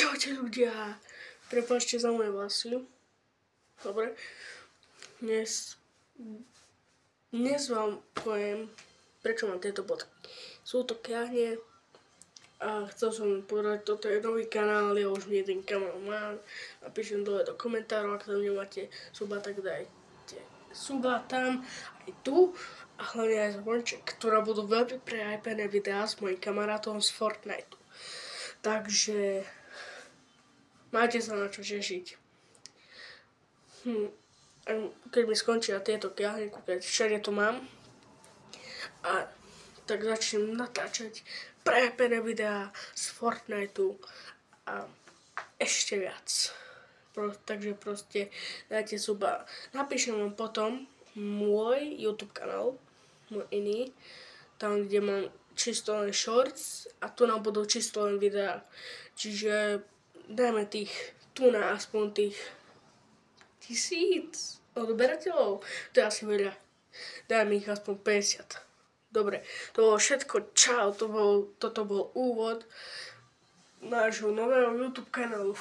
Čaute ľudia, prepáčte za moje vlasy. Dobre, dnes vám poviem, prečo mám tieto bodky. Sú to kiahne a chcel som povedať, toto je nový kanál, ja už jeden kanál mám. Napíšem dole do komentárov, ak tam nemáte suba, tak dajte suba tam, aj tu. A hlavne aj zvonček, ktoré budú veľmi prehypené videá s mojim kamarátom z Fortniteu. Takže máte sa na čo tešiť. Keď mi skončia tieto kiahne, keď všade to mám, a tak začnem natáčať prehypené videá z Fortniteu a ešte viac. Takže proste dajte suba. Napíšem vám potom môj YouTube kanál, môj iný, tam kde mám čisto len shorts a tu nám budú čisto len videá. Čiže dajme tu na aspoň tých 1000 odberateľov. To je asi veľa. Dajme ich aspoň 50. Dobre, to bolo všetko. Čau, toto bol úvod nášho nového YouTube kanálu.